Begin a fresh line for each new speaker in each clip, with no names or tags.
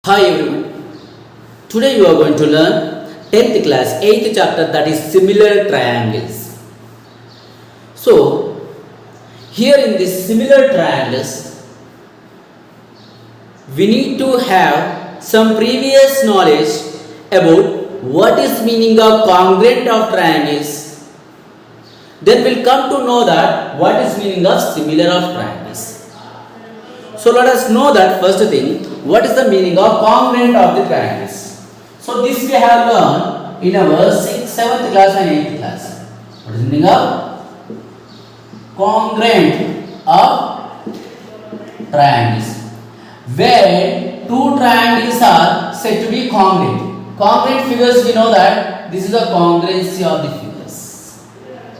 Hi everyone. Today you are going to learn 10th class 8th chapter, that is similar triangles. So here in this similar triangles we need to have some previous knowledge about what is meaning of congruent of triangles. Then we'll come to know that what is meaning of similar of triangles. So let us know that first thing, what is the meaning of congruent of the triangles. So this we have learned in our 6th, 7th class and 8th class. What is the meaning of congruent of triangles? Where two triangles are said to be congruent. Congruent figures, we know that this is the congruency of the figures.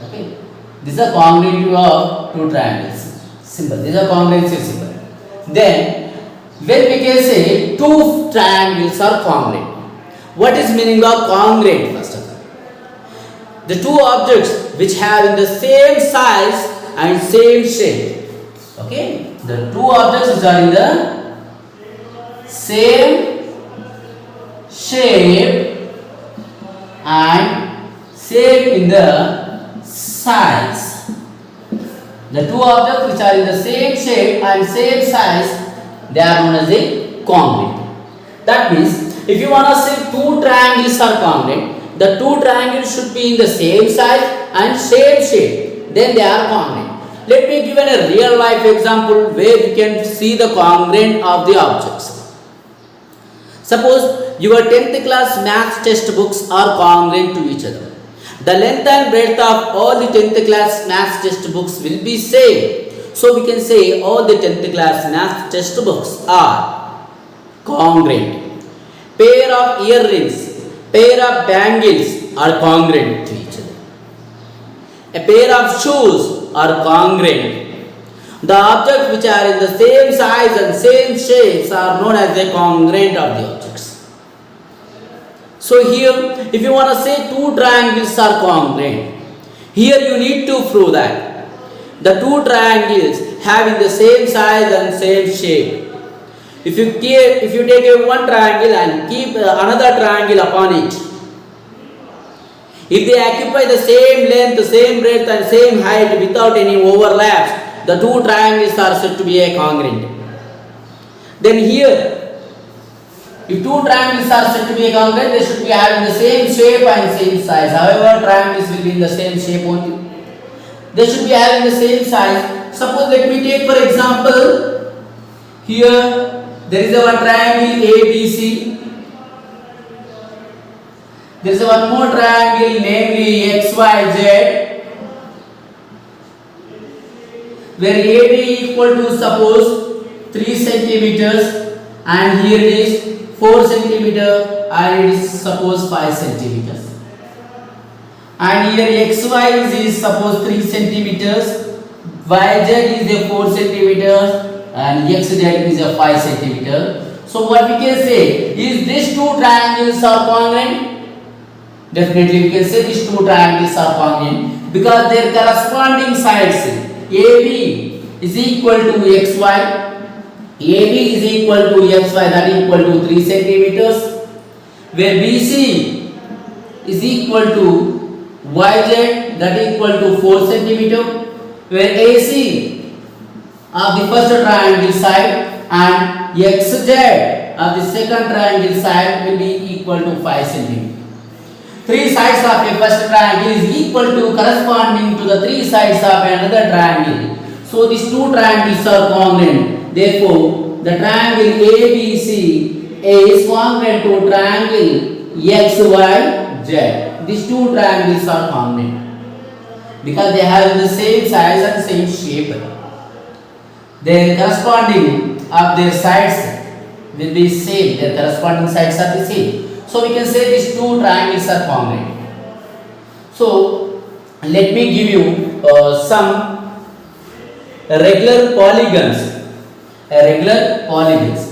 Okay, this is the congruency of two triangles. Simple. This is a congruency symbol. Then when we can say two triangles are congruent, what is meaning of congruent first of all? The two objects which have in the same size and same shape. Okay, the two objects which are in the same shape and same in the size. The two objects which are in the same shape and same size, they are known as a congruent. That means if you want to say two triangles are congruent, the two triangles should be in the same size and same shape, then they are congruent. Let me give a real life example where you can see the congruent of the objects. Suppose your 10th class maths textbooks are congruent to each other. The length and breadth of all the 10th class maths textbooks will be same. So we can say all the 10th class maths textbooks are congruent. Pair of earrings, pair of bangles are congruent to each other. A pair of shoes are congruent. The objects which are in the same size and same shapes are known as the congruent of the objects. So here, if you want to say two triangles are congruent, here you need to prove that the two triangles having the same size and same shape. If you take one triangle and keep another triangle upon it, if they occupy the same length, same breadth and same height without any overlaps, the two triangles are said to be a congruent. Then here, if two triangles are said to be congruent, they should be having the same shape and same size. However, triangles will be in the same shape only. They should be having the same size. Suppose let me take for example, here there is a one triangle ABC. There is a one more triangle, namely XYZ, where AB equal to suppose 3 centimeters and here it is 4 centimeter and it is suppose 5 centimeters. And here XY is suppose 3 centimeters, YZ is a 4 centimeters and XZ is a 5 centimeter. So what we can say is these two triangles are congruent. Definitely we can say these two triangles are congruent because their corresponding sides AB is equal to XY. AB is equal to XY, that is equal to 3 centimeters, where BC is equal to YZ, that is equal to 4 centimeter, where AC of the first triangle side and XZ of the second triangle side will be equal to 5 centimeter. Three sides of a first triangle is equal to corresponding to the three sides of another triangle. So these two triangles are congruent. Therefore, the triangle ABC is congruent to triangle XYZ. These two triangles are congruent because they have the same size and same shape. Their corresponding of their sides will be same. Their corresponding sides are the same. So we can say these two triangles are congruent. So let me give you some regular polygons. Regular polygons.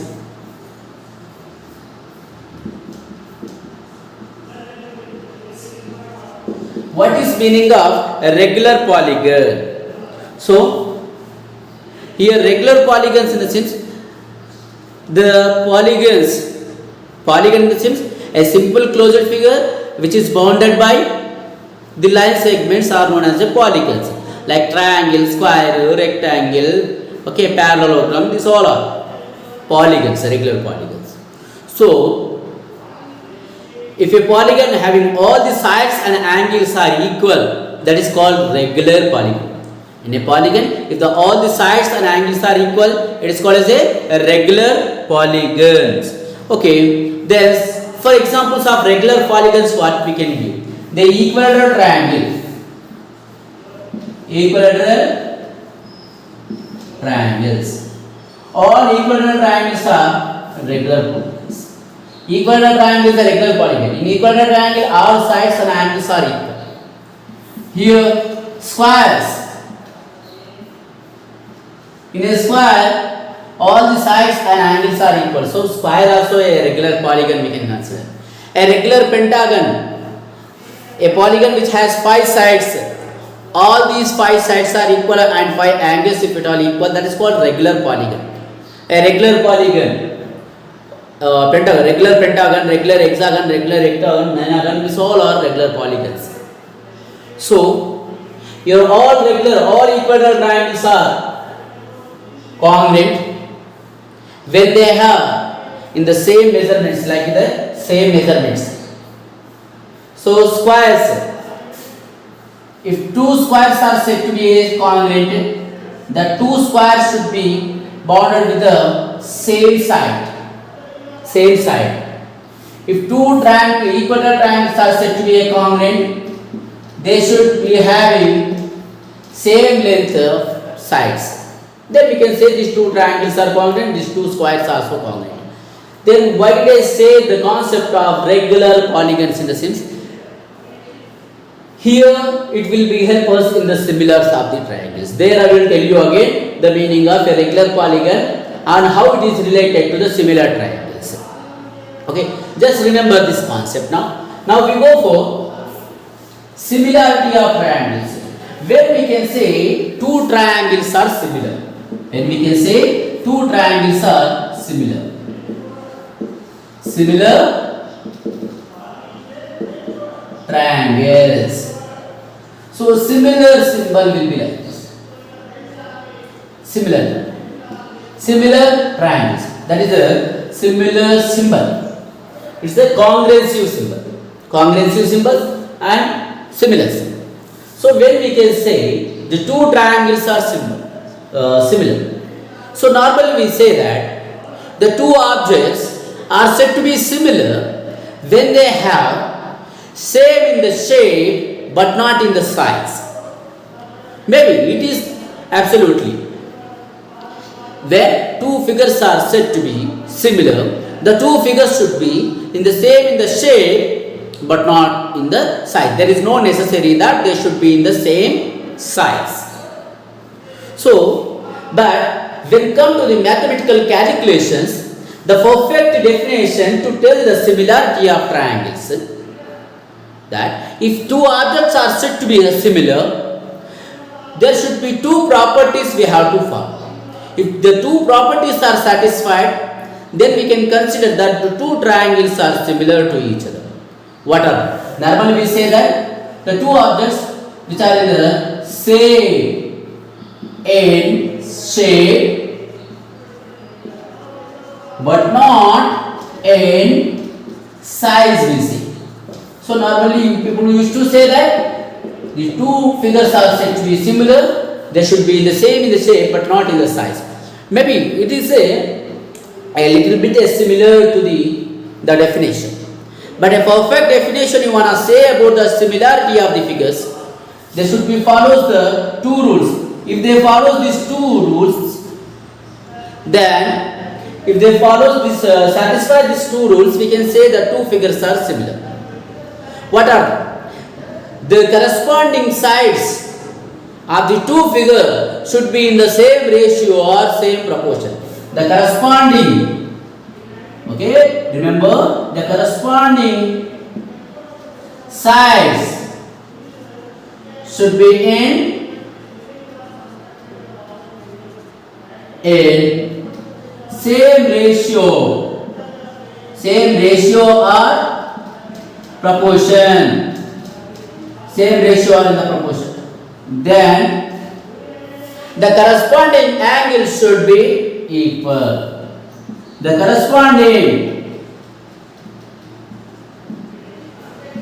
What is meaning of a regular polygon? So here regular polygons in the sense the polygons Polygon in the sense a simple closed figure which is bounded by the line segments are known as the polygons. Like triangle, square, rectangle, okay, parallelogram, these all are polygons, regular polygons. So, if a polygon having all the sides and angles are equal, that is called regular polygon. In a polygon, if all the sides and angles are equal, it is called as a regular polygons. Okay, then for examples of regular polygons, what we can give? The equilateral triangle. Equilateral triangles. All equilateral triangles are regular polygons. Equilateral triangle is a regular polygon. In equilateral triangle, all sides and angles are equal. Here, squares. In a square, all the sides and angles are equal. So, square also a regular polygon we can consider. A regular pentagon, a polygon which has 5 sides. All these 5 sides are equal and 5 angles if at all equal. That is called regular polygon. A regular polygon, pentagon, regular pentagon, regular hexagon, regular octagon, nonagon. These all are regular polygons. So, your all regular, all equilateral triangles are congruent when they have in the same measurements, like the same measurements. So squares, if 2 squares are said to be congruent, the 2 squares should be bounded with the same side. If 2 equilateral triangles are said to be congruent, they should be having same length of sides. Then we can say these 2 triangles are congruent, these 2 squares are also congruent. Then why did I say the concept of regular polygons in the sense? Here it will be help us in the similars of the triangles. There I will tell you again the meaning of a regular polygon and how it is related to the similar triangles. Okay, just remember this concept now. Now we go for similarity of triangles. When we can say 2 triangles are similar. When we can say 2 triangles are similar. Similar triangles. So similar symbol will be like this. Similar triangles. That is a similar symbol. It's the congruency symbol. Congruency symbol and similar symbol. So when we can say the 2 triangles are similar. So normally we say that the 2 objects are said to be similar when they have same in the shape but not in the size. Maybe it is absolutely. When 2 figures are said to be similar, the 2 figures should be in the same in the shape but not in the size. There is no necessary that they should be in the same size. So, but when come to the mathematical calculations, the perfect definition to tell the similarity of triangles, that if 2 objects are said to be similar, there should be 2 properties we have to follow. If the 2 properties are satisfied, then we can consider that the 2 triangles are similar to each other. What are they? Normally we say that the 2 objects which are in the same in shape but not in size, we say. So normally people used to say that the 2 figures are said to be similar, they should be in the same in the shape but not in the size. Maybe it is a little bit similar to the definition. But a perfect definition you want to say about the similarity of the figures, they should be follows the 2 rules. If they follow these 2 rules, then if they follow this, satisfy these 2 rules, we can say the 2 figures are similar. What are the corresponding sides of the 2 figures should be in the same ratio or same proportion. The corresponding, okay, remember the corresponding sides should be in same ratio same ratio or proportion. Same ratio or in the proportion. Then the corresponding angle should be equal. The corresponding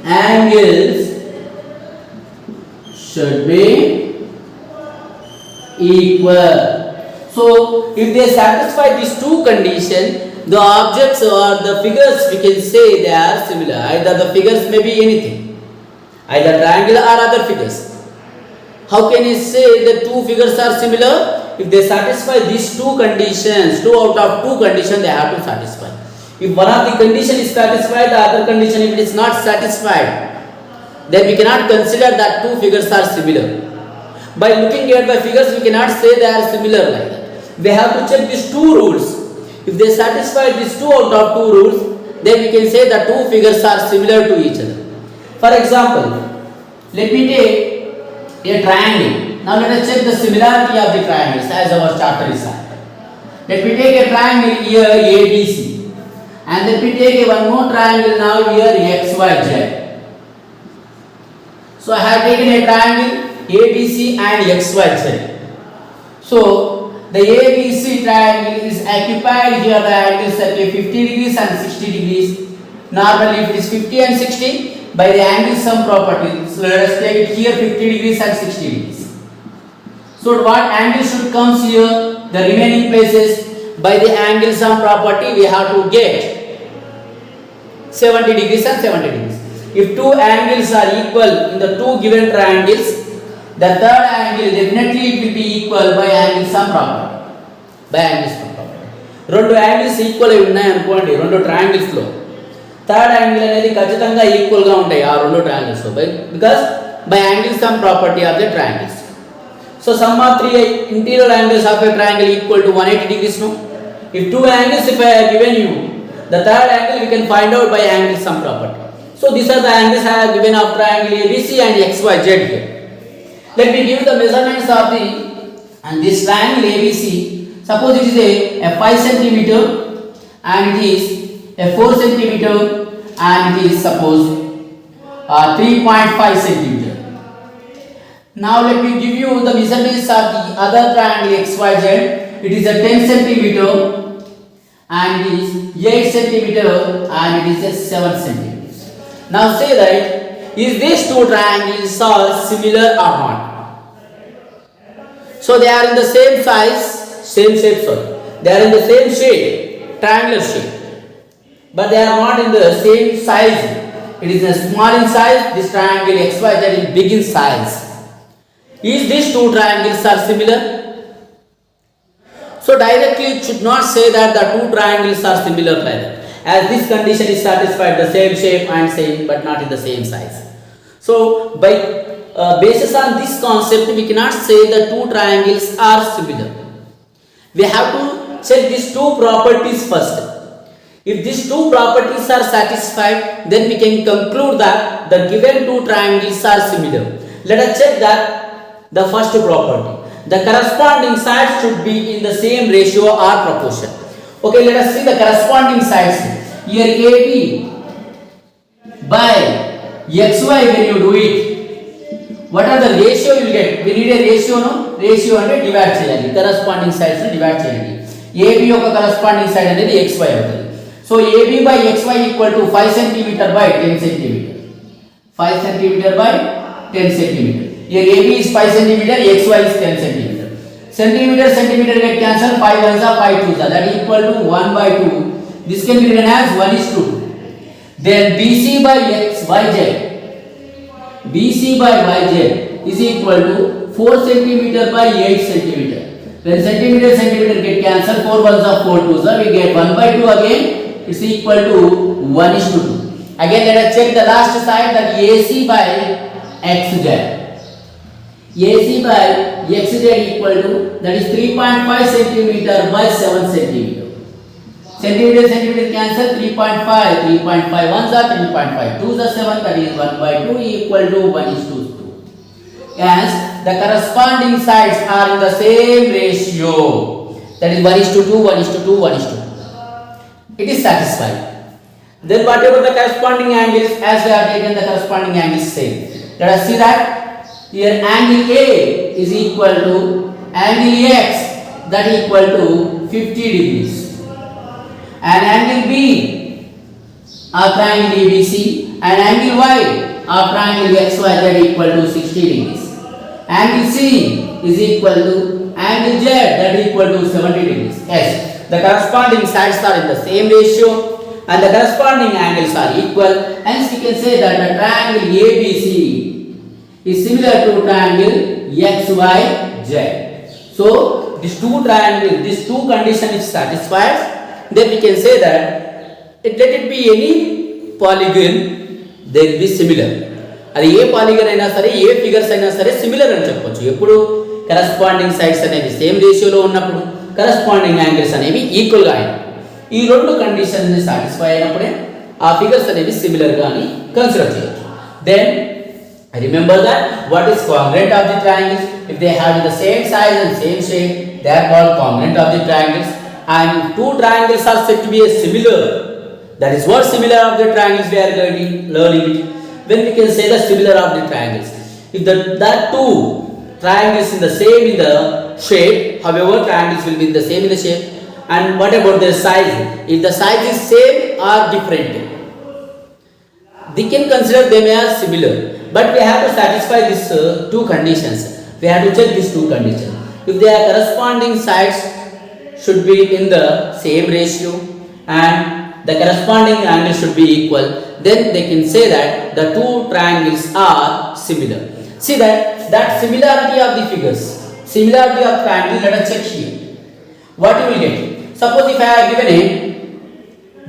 angles should be equal. So if they satisfy these two conditions, the objects or the figures we can say they are similar. Either the figures may be anything, either triangle or other figures. How can you say the two figures are similar? If they satisfy these two conditions, 2 out of 2 conditions they have to satisfy. If one of the condition is satisfied, the other condition if it is not satisfied, then we cannot consider that two figures are similar. By looking at the figures, we cannot say they are similar like that. We have to check these two rules. If they satisfy these 2 out of 2 rules, then we can say the two figures are similar to each other. For example, let me take a triangle. Now let us check the similarity of the triangles as our chapter is saying. Let me take a triangle here ABC, and let me take one more triangle now here XYZ. So I have taken a triangle ABC and XYZ. So the ABC triangle is occupied here the angles at 50 degrees and 60 degrees. Normally if it is 50 and 60, by the angle sum property, so let us take it here 50 degrees and 60 degrees. So what angle should comes here? The remaining places, by the angle sum property we have to get 70 degrees and 70 degrees. If two angles are equal in the two given triangles, the third angle definitely it will be equal by angle sum property. By angle sum property. రెండు angles equal అయి ఉన్నాయి అనుకోండి రెండు triangles లో third angle అనేది ఖచ్చితంగా equal గా ఉంటాయి ఆ రెండు ట్రయాంగిల్స్ లో because by angle sum property of the triangles. So some of three interior angles of a triangle equal to 180 degrees no. If two angles if I have given you, the third angle we can find out by angle sum property. So these are the angles I have given of triangle ABC and XYZ here. Let me give the measurements of the and this triangle ABC. Suppose it is a 5 centimeter and it is a 4 centimeter and it is suppose 3.5 centimeter. Now let me give you the measurements of the other triangle XYZ. It is a 10 centimeter and it is 8 centimeter and it is a 7 centimeter. Now say that is these two triangles are similar or not? So they are in the same size, same shape, sorry. They are in the same shape, triangular shape, but they are not in the same size. It is a small in size. This triangle XYZ is big in size. Is these two triangles are similar? So directly it should not say that the two triangles are similar like that, as this condition is satisfied, the same shape and same but not in the same size. So by basis on this concept we cannot say the two triangles are similar. We have to check these two properties first. If these two properties are satisfied, then we can conclude that the given two triangles are similar. Let us check that the first property. The corresponding sides should be in the same ratio or proportion. Okay, let us see the corresponding sides. Here AB by XY, when you do it, what are the ratio you will get? We need a ratio, no? Ratio అంటే divide చేయాలి, corresponding sides ని divide చేయాలి. AB యొక్క corresponding side అనేది XY అవుతుంది. So AB by XY equal to 5 cm by 10 cm. 5 cm by 10 cm. Here AB is 5 cm, XY is 10 cm. Centimeter get cancel, 5 ones are 5 twos are, that is equal to 1 by 2. This can be written as 1:2. Then BC by XYZ, BC by YZ is equal to 4 cm by 8 cm. When centimeter get cancel, 4 ones are 4 twos are, we get 1 by 2 again, it's equal to 1:2. Again let us check the last side, that AC by XZ. AC by XZ equal to, that is 3.5 cm by 7 cm. Centimeter cancel, 3.5 ones are 3.5 twos are 7, that is 1 by 2 equal to 1:2. As the corresponding sides are in the same ratio, that is 1:2, 1:2, 1:2. It is satisfied. Then whatever the corresponding angles, as we have taken the corresponding angles same. Let us see that here angle A is equal to angle X, that is equal to 50 degrees, and angle B of triangle ABC and angle Y of triangle XY, that is equal to 60 degrees. Angle C is equal to angle Z, that is equal to 70 degrees. Yes, the corresponding sides are in the same ratio and the corresponding angles are equal. Hence, we can say that the triangle ABC is similar to triangle XYZ. So, these two triangles, these two conditions is satisfied. Then we can say that let it be any polygon, they will be similar. అది ఏ polygon అయినా సరే, ఏ figures అయినా సరే similar అని చెప్పొచ్చు. ఎప్పుడు corresponding sides అనేవి same రేషియోలో ఉన్నప్పుడు, కరస్పాండింగ్ యాంగిల్స్ అనేవి ఈక్వల్గా అయినప్పుడు, ఈ రెండు కండిషన్ని సాటిస్ఫై అయినప్పుడే ఆ ఫిగర్స్ అనేవి సిమిలర్గా అని కన్సిడర్ చేయొచ్చు. Then remember that what is congruent of the triangles? If they have the same size and same shape, they are called congruent of the triangles. And two triangles are said to be a similar. That is what similar of the triangles we are learning it. When we can say the similar of the triangles, if that two triangles in the same in the shape, however triangles will be in the same in the shape. And what about their size? If the size is same or different, they can consider them as similar. But we have to satisfy these two conditions. We have to check these two conditions. If their corresponding sides should be in the same ratio and the corresponding angle should be equal, then they can say that the two triangles are similar. See that similarity of the figures, similarity of triangle, let us check here. What you will get? Suppose if I have given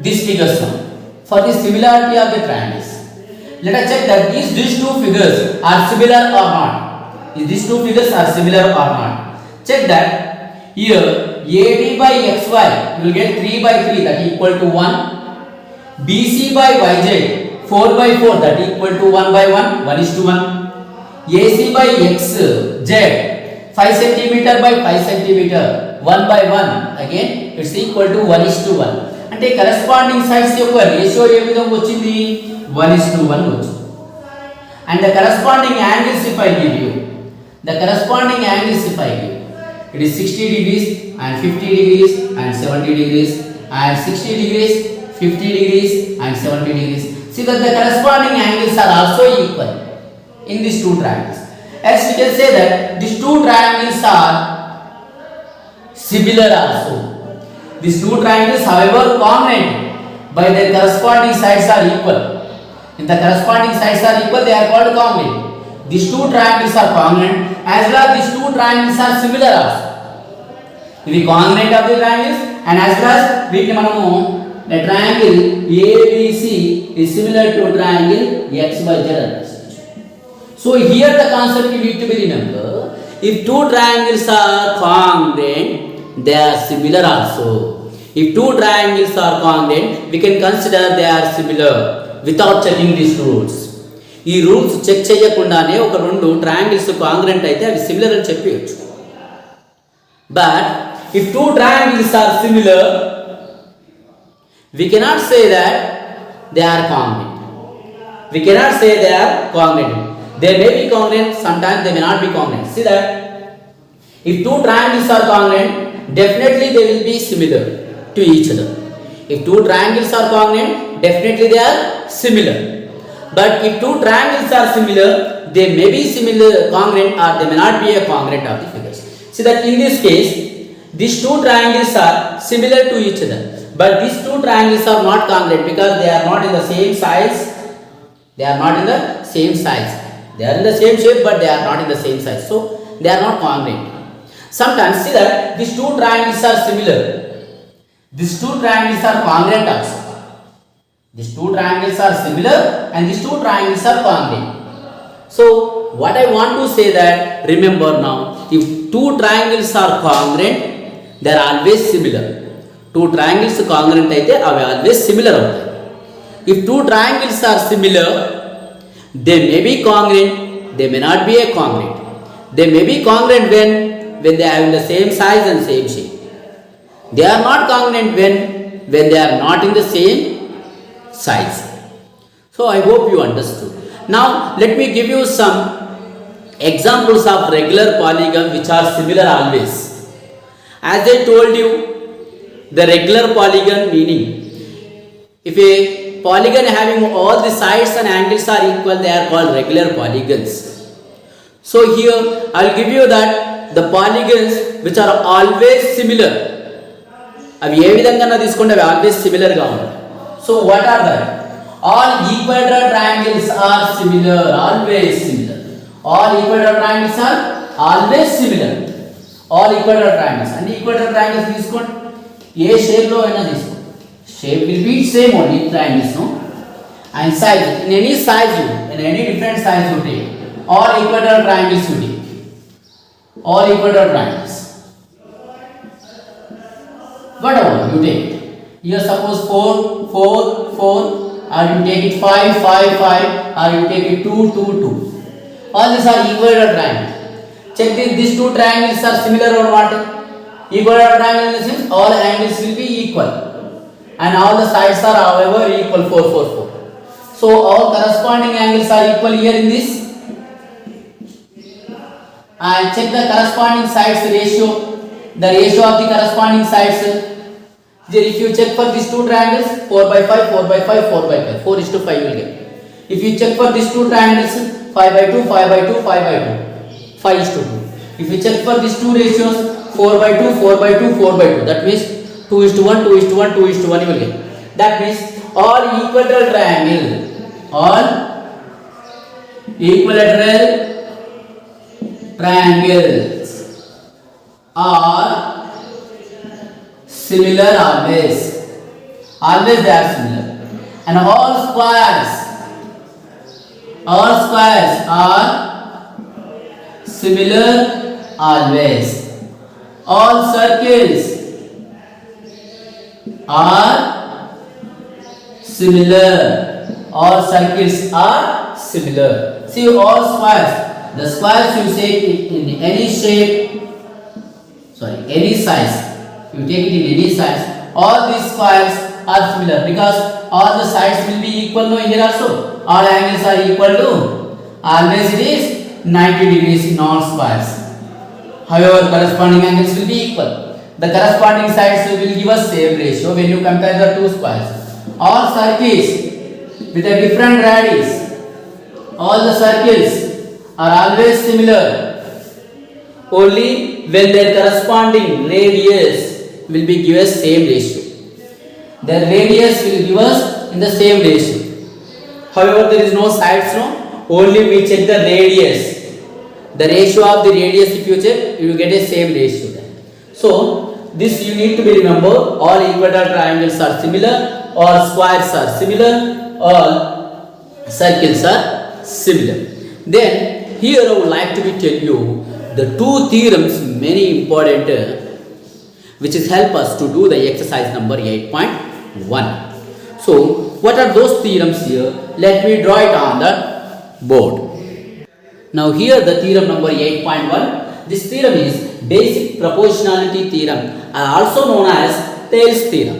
this figures now for the similarity of the triangles, let us check that these two figures are similar or not. If these two figures are similar or not, check that here AD by XY you will get 3 by 3, that is equal to 1. BC by YZ 4 by 4, that is equal to 1 by 1, 1:1. AC by XZ 5 cm by 5 cm 1 by 1, again it's equal to 1:1. అంటే corresponding sides యొక్క ratio ఏ విధంగా వచ్చింది? 1:1 వచ్చింది. And the corresponding angles if I give you, the corresponding angles if I give, it is 60 degrees and 50 degrees and 70 degrees and 60 degrees, 50 degrees and 70 degrees. See that the corresponding angles are also equal in these two triangles. As we can say that these two triangles are similar also. These two triangles, however congruent, by their corresponding sides are equal. If the corresponding sides are equal, they are called congruent. These two triangles are congruent, as well as these two triangles are similar also. Ivi congruent of the triangles, and as well as వీటిని మనము the triangle ABC is similar to triangle XYZ. So here the concept you need to be remember, if two triangles are congruent, they are similar also. If two triangles are congruent, we can consider they are similar without checking these rules. ఈ rules check చేయకుండానే ఒక రెండు triangles congruent అయితే అవి similar అని చెప్పవచ్చు. But if two triangles are similar, we cannot say that they are congruent. We cannot say they are congruent. They may be congruent, sometimes they may not be congruent. See that if two triangles are congruent, definitely they will be similar to each other. If two triangles are congruent, definitely they are similar. But if two triangles are similar, they may be similar congruent or they may not be a congruent of the figures. See that in this case, these two triangles are similar to each other, but these two triangles are not congruent because they are not in the same size. They are not in the same size. They are in the same shape, but they are not in the same size. So they are not congruent. Sometimes see that these two triangles are similar. These two triangles are congruent also. These two triangles are similar and these two triangles are congruent. So what I want to say that, remember now, if two triangles are congruent, they are always similar. Two triangles congruent అయితే అవి always similar అవుతాయి. If two triangles are similar, they may be congruent, they may not be a congruent. They may be congruent when they are in the same size and same shape. They are not congruent when they are not in the same sides. So I hope you understood. Now let me give you some examples of regular polygon which are similar always. As I told you, the regular polygon meaning, if a polygon having all the sides and angles are equal, they are called regular polygons. So here I will give you that the polygons which are always similar, అవి ఏ విధంగా తీసుకుంటే అవి always similar గా ఉంటాయి. So what are that? All equator triangles are similar, always similar. All equator triangles are always similar. All equator triangles అంటే equator triangles తీసుకోండి, ఏ shape లో అయినా తీసుకోండి, shape will be same only triangles no. And size, in any size, in any different size ఉంటాయి. All equator triangles ఉంటాయి. All equator triangles. Whatever you take. Here suppose 4, 4, 4, or you take it 5, 5, 5, or you take it 2, 2, 2. All these are equator triangles. Check this, these two triangles are similar or what? Equator triangle in the sense all angles will be equal. And all the sides are however equal, 4, 4, 4. So all corresponding angles are equal here in this. And check the corresponding sides ratio, the ratio of the corresponding sides. If you check for these two triangles, 4 by 5, 4 by 5, 4 by 5, 4 is to 5 will get. If you check for these two triangles, 5 by 2, 5 by 2, 5 by 2, 5 is to 2. If you check for these two ratios, 4 by 2, 4 by 2, 4 by 2, that means 2 is to 1, 2 is to 1, 2 is to 1 you will get. That means all equilateral triangle, all equilateral triangles are similar always. Always they are similar. And all squares are similar always. All circles are similar. All circles are similar. See all squares. The squares you take in any shape, any size. You take it in any size. All these squares are similar because all the sides will be equal. No, here also all angles are equal to. Always it is 90 degrees in all squares. However, corresponding angles will be equal. The corresponding sides will give us same ratio when you compare the two squares. All circles with a different radius. All the circles are always similar only when their corresponding radius will be given same ratio. Their radius will give us in the same ratio. However, there is no sides, no. Only we check the radius. The ratio of the radius, if you check, you will get a same ratio. So this you need to be remember. All equilateral triangles are similar. All squares are similar. All circles are similar. Then here I would like to tell you the two theorems, many important, which is help us to do the exercise number 8.1. So what are those theorems here? Let me draw it on the board. Now here the theorem number 8.1. This theorem is basic proportionality theorem, also known as Thales theorem.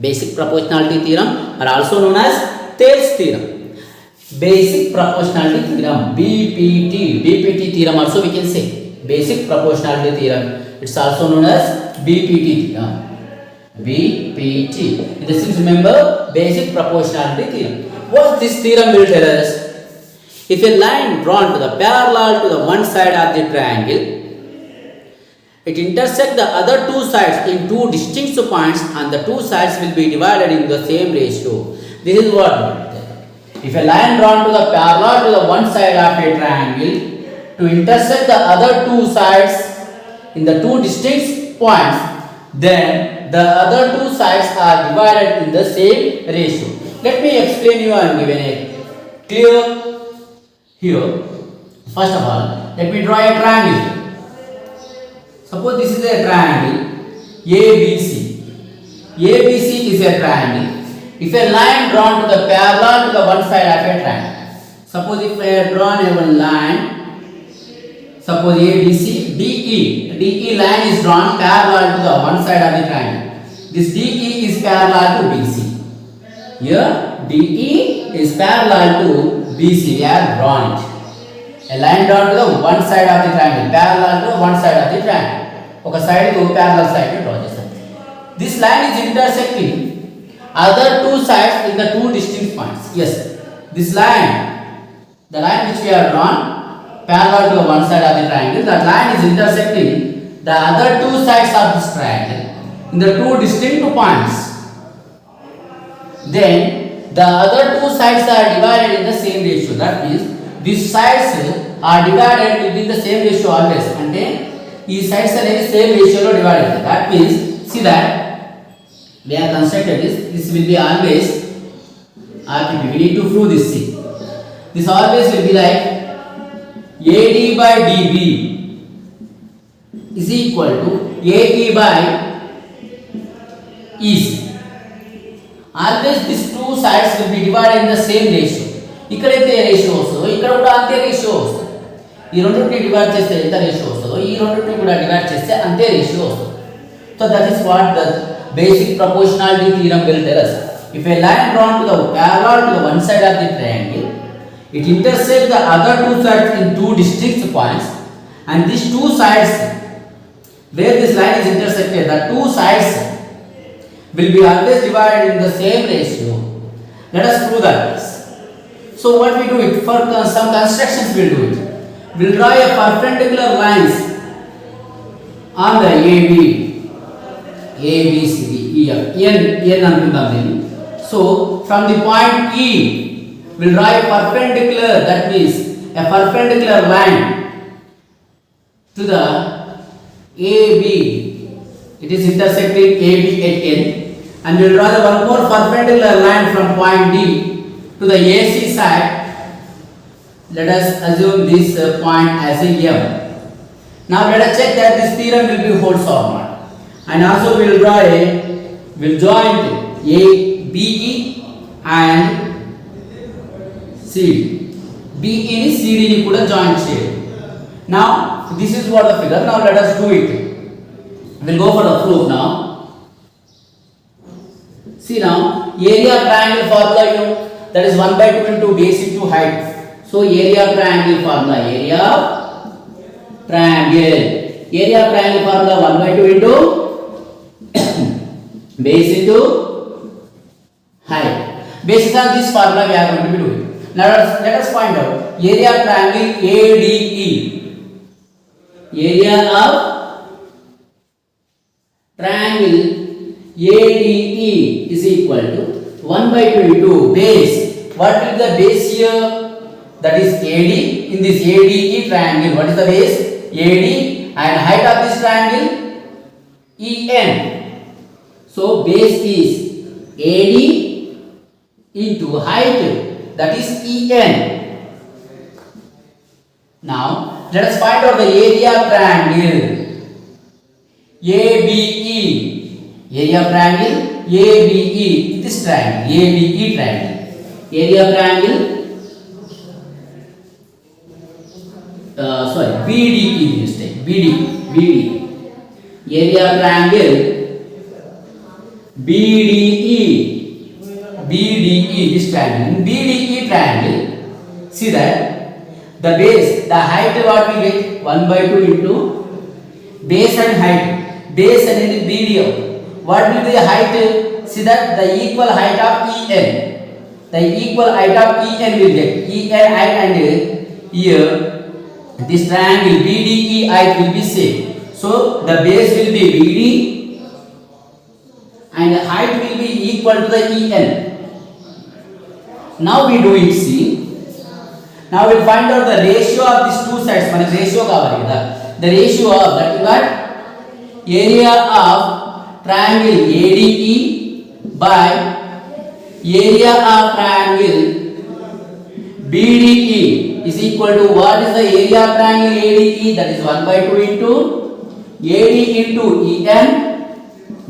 Basic proportionality theorem are also known as Thales theorem. Basic proportionality theorem, BPT theorem also we can say. Basic proportionality theorem, it's also known as BPT theorem. BPT. This is, remember, basic proportionality theorem. What this theorem will tell us? If a line drawn to the parallel to the one side of the triangle, it intersects the other two sides in two distinct points, and the two sides will be divided in the same ratio. This is what. If a line drawn to the parallel to the one side of a triangle to intersect the other two sides in the two distinct points, then the other two sides are divided in the same ratio. Let me explain you and give a clear here. First of all, let me draw a triangle. Suppose this is a triangle ABC. ABC is a triangle. If a line drawn to the parallel to the one side of a triangle, suppose if I have drawn a one line, suppose ABC, DE line is drawn parallel to the one side of the triangle. This DE is parallel to BC. Here DE is parallel to BC. We are drawn it. A line drawn to the one side of the triangle, parallel to one side of the triangle. Okay, side to parallel side to draw this. This line is intersecting other two sides in the two distinct points. Yes, this line, the line which we have drawn parallel to the one side of the triangle, that line is intersecting the other two sides of this triangle in the two distinct points. Then the other two sides are divided in the same ratio. That means these sides are divided within the same ratio always. And these sides are in the same ratio divided. That means, see that we have constructed this. This will be always RPP. We need to prove this. See, this always will be like AD by DB is equal to AE by EC. Always these two sides will be divided in the same ratio. ఇక్కడైతే ratio వస్తుందో ఇక్కడ కూడా అంతే ratio వస్తుంది. ఈ రెండింటిని divide చేస్తే ఎంత రేషియో వస్తుందో ఈ రెండింటిని కూడా డివైడ్ చేస్తే అంతే రేషియో వస్తుంది. So that is what the basic proportionality theorem will tell us. If a line drawn to the parallel to the one side of the triangle, it intersects the other two sides in two distinct points, and these two sides where this line is intersected, the two sides will be always divided in the same ratio. Let us prove that. So what we do it for some constructions we will do it. We will draw a perpendicular lines on the AB, A, B, C, D, E, F, N అనుకుందాం దీన్ని. So from the point E we will draw a perpendicular, that means a perpendicular line to the AB. It is intersecting AB at N, and we will draw the one more perpendicular line from point D to the AC side. Let us assume this point as a M. Now let us check that this theorem will be holds or not. And also we will draw will join A, BE and CD. BE ni CD ni kuda join cheyali. Now this is what the figure. Now let us do it. We will go for the proof now. See now, area triangle formula you know, that is 1 by 2 into base into height. So area triangle formula, area triangle formula 1 by 2 into base into height. Based on this formula we are going to be doing. Now let us find out area triangle ADE. Area of triangle ADE is equal to 1 by 2 into base. What is the base here? That is AD. In this ADE triangle, what is the base? AD, and height of this triangle EN. So base is AD into height, that is EN. Now let us find out the area of triangle ABE. Area of triangle ABE, this triangle ABE triangle. Area of triangle BDE, mistake, BD. Area of triangle BDE, this triangle. In BDE triangle, see that the base, the height what we get 1 by 2 into base and height. Base and BD. What will be the height? See that the equal height of EN. The equal height of EN will get EN height, and here this triangle BDE height will be same. So the base will be BD and the height will be equal to the EN. Now we do it. See. Now we will find out the ratio of these two sides. Manaki ratio kavali kada. The ratio of that is what? Area of triangle ADE by area of triangle BDE is equal to what is the area of triangle ADE? That is 1 by 2 into AD into EN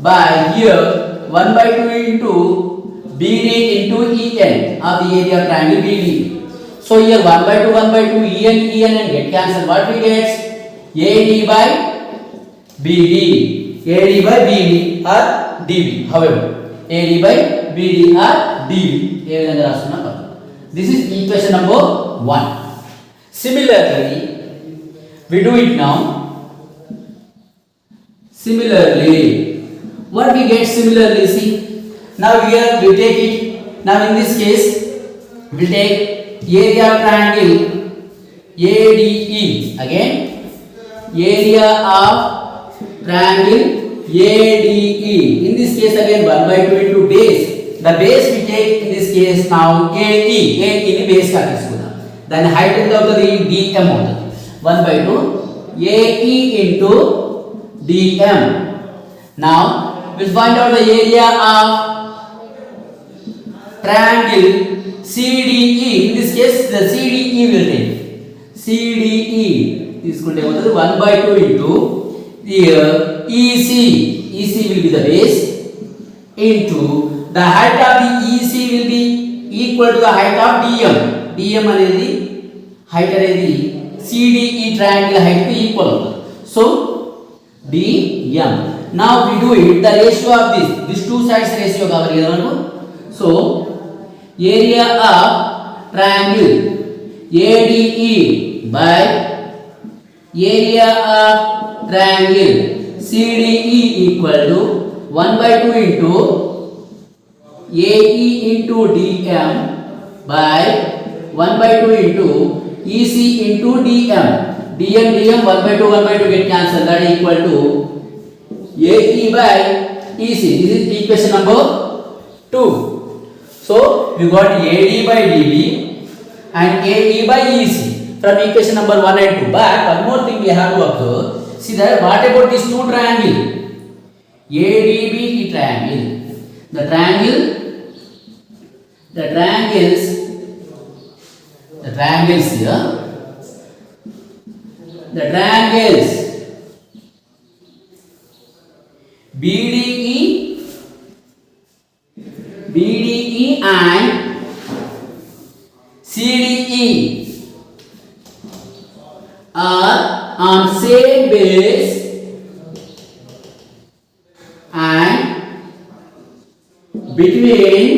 by here 1 by 2 into BD into EN of the area of triangle BD. So here 1 by 2 EN and get cancel. What we get? AD by BD. AD by BD or DB. However, AD by BD or dv ఏ విధంగా రాస్తున్నా పక్కన. This is equation number 1. Similarly, we do it now. Similarly, what we get similarly, see, now here we take it, now in this case we take area of triangle ADE, again area of triangle ADE, in this case again 1 by 2 into base, the base we take in this case now AE, AE ni base ka తీసుకుందాం, దాని height ఎంత అవుతుంది dm అవుతుంది, 1 by 2 AE into dm. Now we'll find out the area of triangle CDE, in this case the CDE will take CDE తీసుకుంటే అవుతుంది 1 by 2 into here EC, EC will be the base into the height of the EC will be equal to the height of DM, DM అనేది height అనేది CDE triangle height కి equal అవుతుంది. So dm. Now we do it the ratio of this two sides ratio కావాలి కదా మనకు. So area of triangle ADE by area of triangle CDE equal to 1 by 2 into AE into dm by 1 by 2 into EC into dm. dm 1 by 2 get cancelled, that is equal to AE by EC. This is equation number 2. So we got AD by dB and AE by EC from equation number 1 and 2. But one more thing we have to observe, see that what about these two triangle ADB triangle, the triangles here, the triangles BDE and CDE are on same base and between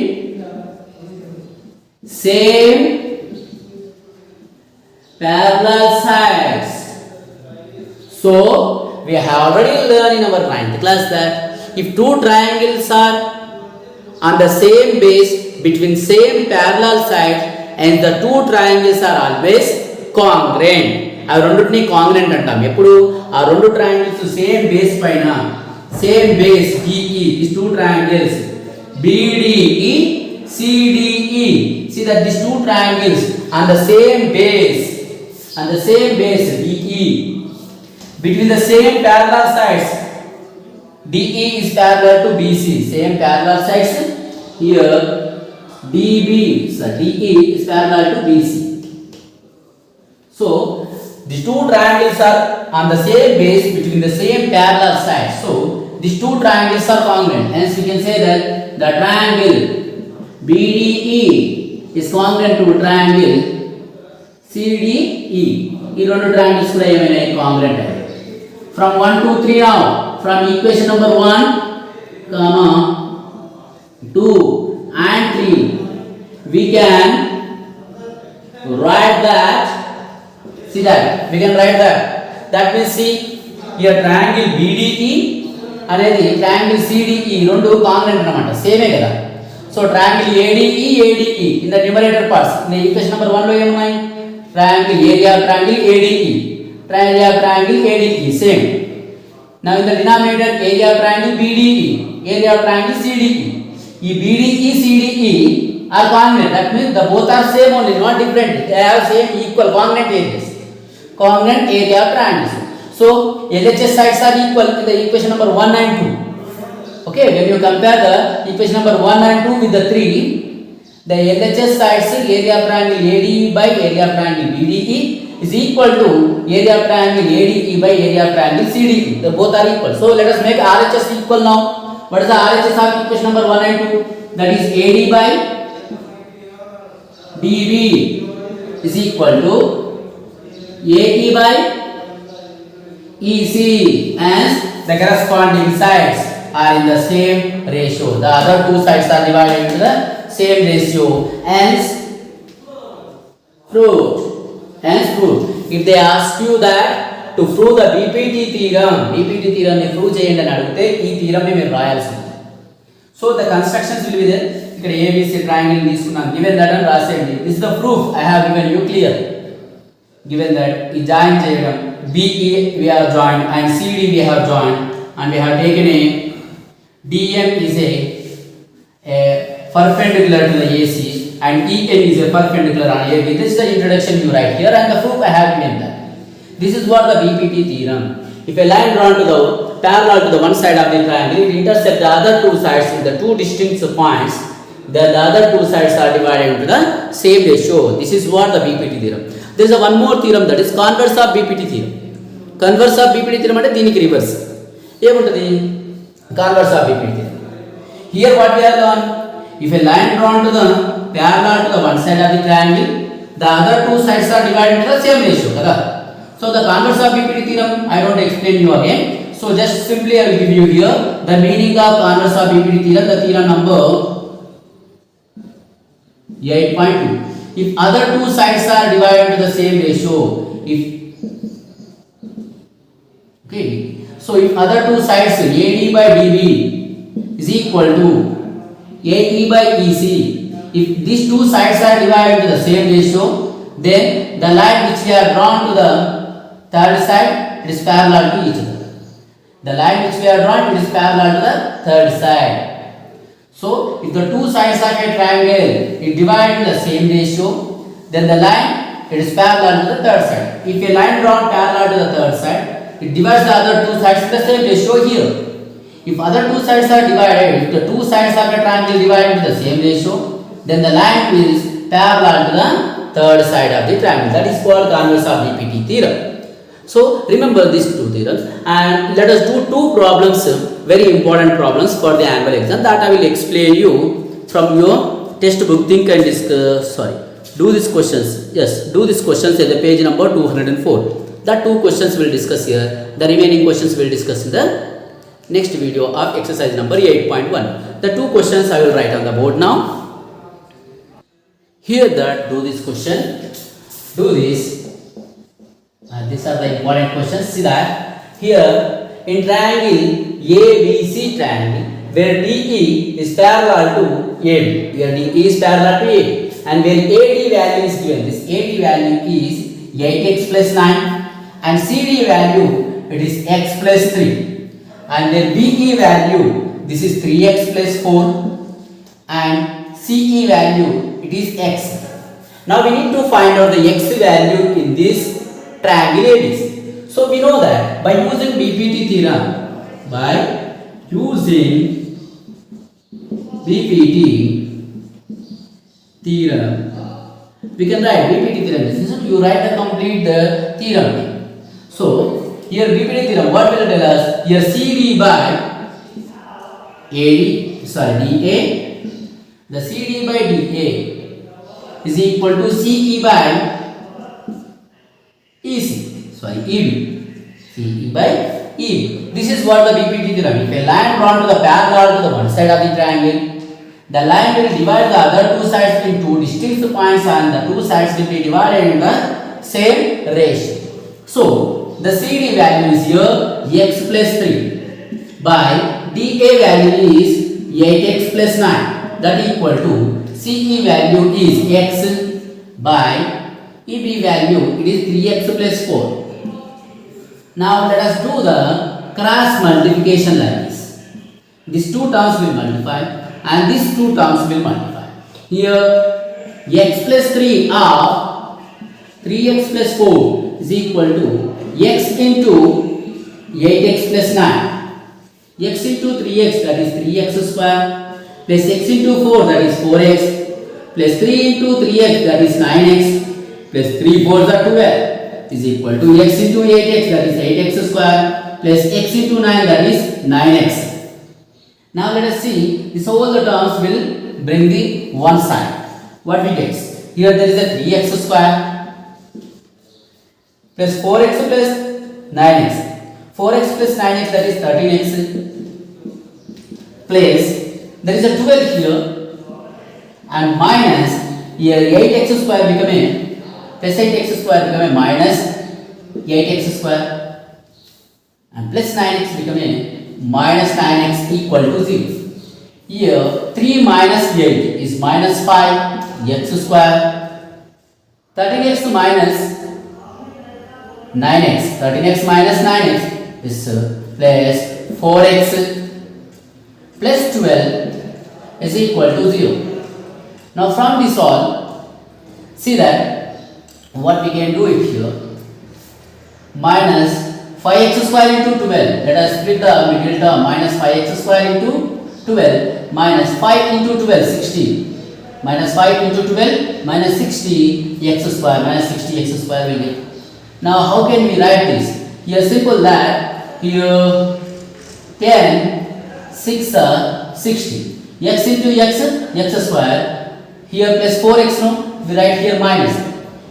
same parallel sides. So we have already learned in our 9th class that if two triangles are on the same base between same parallel sides and the two triangles are always congruent, ఆ రెండుని కాంగ్రుయెంట్ అంటాం. ఎప్పుడు ఆ రెండు triangles same base పైన, same base DE, these two triangles BDE CDE, see that these two triangles on the same base DE between the same parallel sides, DE is parallel to BC, same parallel sides here, DB, so DE is parallel to BC. So the two triangles are on the same base between the same parallel sides. So these two triangles are congruent. Hence we can say that the triangle BDE is congruent to triangle CDE. ఈ రెండు triangles కూడా ఏమైనా congruent అయ్యాయి. From 1 to 3 now, from equation number 1, 2 and 3, we can write that. See that we can write that means see here triangle BDE అనేది triangle CDE రెండు కాంగ్రుయెంట్ అన్నమాట, సేమే కదా. So triangle ADE in the numerator parts, in the equation number 1 లో ఏమున్నాయి, triangle area of triangle ADE, area of triangle ADE same. Now in the denominator area of triangle BDE, area of triangle CDE. ఈ BDE CDE are congruent, that means the both are same only, not different, they have same equal congruent areas, congruent area of triangles. So LHS sides are equal in the equation number 1 and 2. Okay, when you compare the equation number 1 and 2 with the 3, the LHS sides area of triangle ADE by area of triangle BDE is equal to area of triangle ADE by area of triangle CDE. They both are equal. So let us make RHS equal now. What is the RHS of equation number 1 and 2? That is AD by DB is equal to AE by EC, as the corresponding sides are in the same ratio. The other two sides are divided into the same ratio, hence proved. Hence proved. If they ask you that to prove the BPT theorem ని prove చేయండి అని అడిగితే ఈ theorem ని మీరు రాయాల్సింది. So the constructions will be there. ఇక్కడ ABC triangle తీసుకున్నాం, గివెన్ దట్ అని రాసేయండి. This the proof I have given you clear. Given that ఈ జాయిన్ చేయడం, BE we have joined and CD we have joined and we have taken a DM is a perpendicular to the AC and EN is a perpendicular on AB. This is the introduction you write here and the proof I have given that. This is what the BPT theorem. If a line drawn to the parallel to the one side of the triangle, it intersects the other two sides with the two distinct points. The other two sides are divided into the same ratio. This is what the BPT theorem. There is a one more theorem, that is converse of BPT theorem. Converse of BPT theorem అంటే దీనికి reverse ఏముంటది? Converse of BPT theorem. Here what we have done, if a line drawn to the parallel to the one side of the triangle, the other two sides are divided into the same ratio kada. So the converse of BPT theorem I don't explain you again. So just simply I will give you here the meaning of converse of BPT theorem, the theorem number 8.2. If other two sides are divided into the same ratio, so if other two sides AD by DB is equal to AE by EC, if these two sides are divided into the same ratio, then the line which we have drawn to the third side, it is parallel to each other. The line which we have drawn, it is parallel to the third side. So if the two sides of a triangle is divided in the same ratio, then the line, it is parallel to the third side. If a line drawn parallel to the third side, it divides the other two sides in the same ratio here. If other two sides are divided, if the two sides of a triangle divided into the same ratio, then the line is parallel to the third side of the triangle. That is called converse of BPT theorem. So remember these two theorems and let us do two problems, very important problems for the annual exam, that I will explain you from your textbook. Think and discuss. Do these questions. Yes, do these questions at the page number 204. The two questions will discuss here. The remaining questions will discuss in the next video of exercise number 8.1. The two questions I will write on the board now. Here that do this question. Do this. These are the important questions. See that here in triangle ABC triangle where DE is parallel to AB. Here DE is parallel to AB and where AD value is given. This AD value is 8x plus 9 and CD value it is x plus 3 and their BE value this is 3x plus 4 and CE value it is x. Now we need to find out the x value in this triangle ABC. So we know that by using BPT theorem, we can write BPT theorem. This is you write the complete the theorem. So here BPT theorem, what will it tell us? Here CD by DA, the CD by DA is equal to CE by EB. CE by EB. This is what the BPT theorem. If a line drawn to the parallel to the one side of the triangle, the line will divide the other two sides into distinct points and the two sides will be divided in the same ratio. So the CD value is here x plus 3 by DA value is 8x plus 9. That equal to CE value is x by EB value it is 3x plus 4. Now let us do the cross multiplication like this. These two terms will multiply and these two terms will multiply. Here x plus 3 of 3x plus 4 is equal to x into 8x plus 9. X into 3x that is 3x square plus x into 4 that is 4x plus 3 into 3x that is 9x plus 3 4s are 12 is equal to x into 8x that is 8x square plus x into 9 that is 9x. Now let us see this all the terms will bring the one side. What we get? Here there is a 3x square plus 4x plus 9x. 4x plus 9x that is 13x plus there is a 12 here and minus here 8x square become a plus 8x square become a minus 8x square and plus 9x become a minus 9x equal to 0. Here 3 minus 8 is minus 5x square. 13x minus 9x. 13x minus 9x is plus 4x plus 12 is equal to 0. Now from this all, see that what we can do it here. Minus 5x square into 12. Let us split the middle term. Minus 5x square into 12 minus 5 into 12, 60. Minus 5 into 12 minus 60 x square. Minus 60 x square will get. Now how can we write this? Here simple that here 10, 6 are 60. X into x square. Here plus 4x no. We write here minus.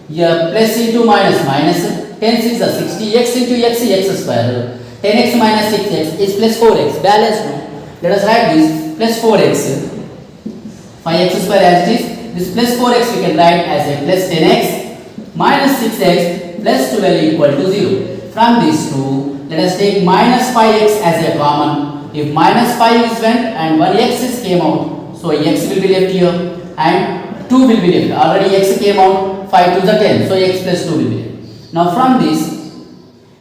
Here plus into minus minus. 10 6 are 60. X into x square. 10x minus 6x is plus 4x. Balance no. Let us write this plus 4x. 5x square as it is. This plus 4x we can write as a plus 10x minus 6x plus 12 equal to 0. From these two, let us take minus 5x as a common. If minus 5 is went and 1x came out, so x will be left here and 2 will be left. Already x came out, 5 to the 10, so x plus 2 will be left. Now from this,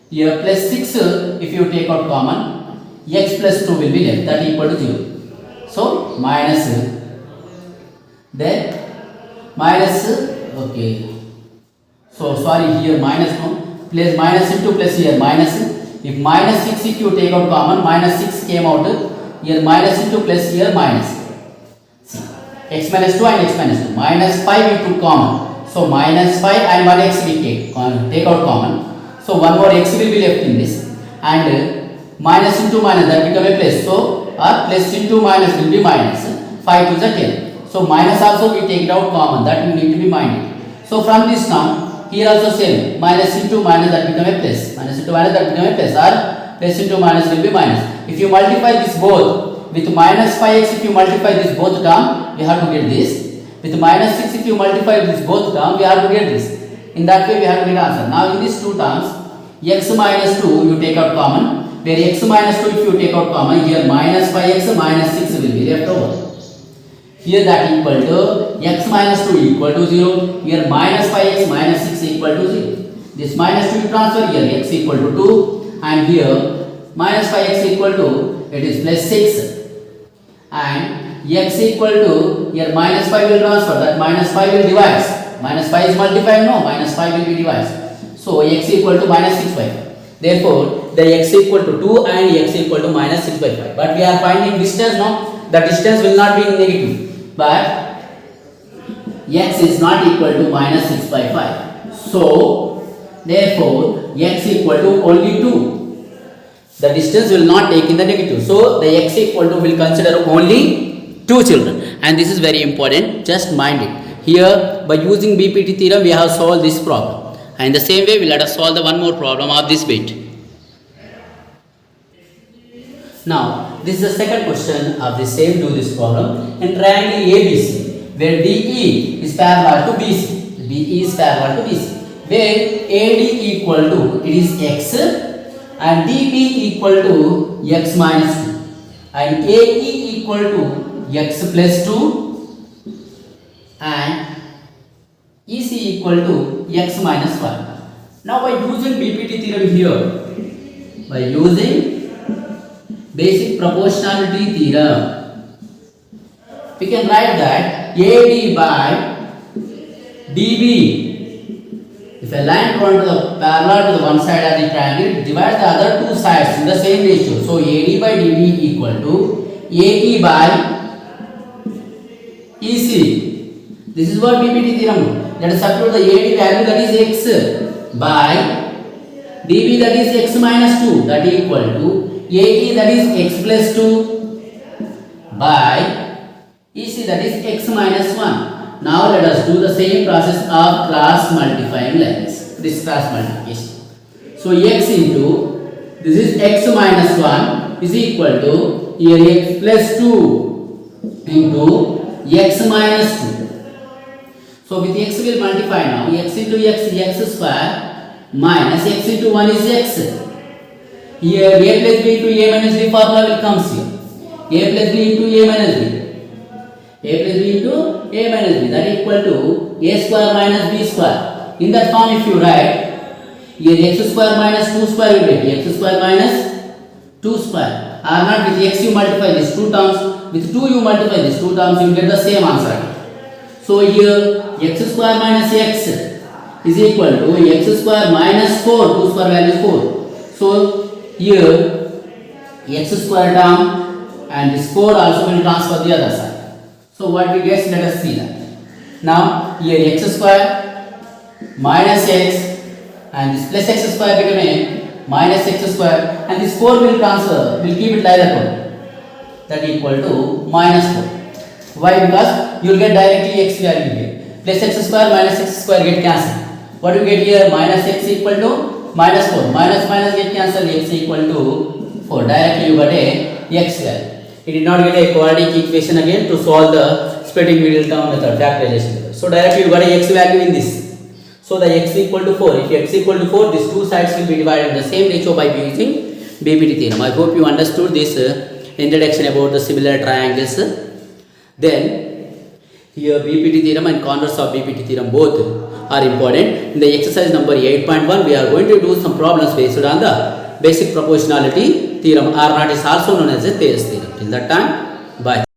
here plus 6 if you take out common, x plus 2 will be left, that equal to 0. So minus, then minus, okay. So sorry, here minus no, plus minus into plus here minus. If minus 6 if you take out common, minus 6 came out, here minus into plus here minus. See, x minus 2 and x minus 2, minus 5 into common. So minus 5 and 1x we take out common. So one more x will be left in this and minus into minus that become a plus. So our plus into minus will be minus 5 to the 10. So minus also we take it out common, that we need to be minded. So from this now, here also same, minus into minus that become a plus, minus into minus that become a plus, or plus into minus will be minus. If you multiply this both with minus 5x, if you multiply this both term, we have to get this. With minus 6 if you multiply this both term, we have to get this. In that way we have to get answer. Now in these two terms, x minus 2 you take out common, where x minus 2 if you take out common, here minus 5x minus 6 will be left over. Here that equal to x minus 2 equal to 0. Here minus 5x minus 6 equal to 0. This minus 2 you transfer here, x equal to 2 and here minus 5x equal to, it is plus 6 and x equal to, here minus 5 will transfer, that minus 5 will divide. Minus 5 is multiplied, no, minus 5 will be divided. So x equal to minus 6 by 5. Therefore the x equal to 2 and x equal to minus 6 by 5. But we are finding distance, no, the distance will not be negative. But x is not equal to minus 6 by 5. So therefore x equal to only 2. The distance will not take in the negative. So the x equal to will consider only 2 children. And this is very important. Just mind it. Here by using BPT theorem we have solved this problem. And in the same way we let us solve the one more problem of this bit. Now this is the second question of the same do this problem. In triangle ABC, where DE is parallel to BC, BE is parallel to BC, where AD equal to, it is x and DB equal to x minus 2 and AE equal to x plus 2 and EC equal to x minus 1. Now by using BPT theorem here, by using basic proportionality theorem, we can write that AD by DB, if a line drawn to the parallel to the one side of the triangle, divide the other two sides in the same ratio. So AD by DB equal to AE by EC. This is what BPT theorem. Let us substitute the AD value, that is x, by DB, that is x minus 2, that is equal to AE, that is x plus 2 by EC, that is x minus 1. Now let us do the same process of cross multiplying lines. This cross multiplication. So x into, this is x minus 1 is equal to here x plus 2 into x minus 2. So with x we will multiply now. X into x square minus x into 1 is x. Here a plus b into a minus b formula will come here. A plus b into a minus b. A plus b into a minus b, that is equal to a square minus b square. In that form if you write, here x square minus 2 square will get x square minus 2 square. Or not, with x you multiply these two terms, with 2 you multiply these two terms, you will get the same answer. So here x square minus x is equal to x square minus 4, 2 square value is 4. So here x square term and this 4 also will transfer the other side. So what we get, let us see that. Now here x square minus x and this plus x square become a minus x square, and this 4 will transfer, will keep it like that, that equal to minus 4. Why? Because you will get directly x value here. Plus x square minus x square get cancelled. What you get here? Minus x equal to minus 4. Minus minus get cancelled, x equal to 4. Directly you got a x value. It did not get a quadratic equation again to solve the splitting middle term method, factorization method. So directly you got a x value in this. So the x equal to 4. If x equal to 4, these two sides will be divided in the same ratio by using BPT theorem. I hope you understood this introduction about the similar triangles. Then here BPT theorem and converse of BPT theorem both are important. In the exercise number 8.1, we are going to do some problems based on the basic proportionality theorem. R naught is also known as a Thales theorem. Till that time, bye.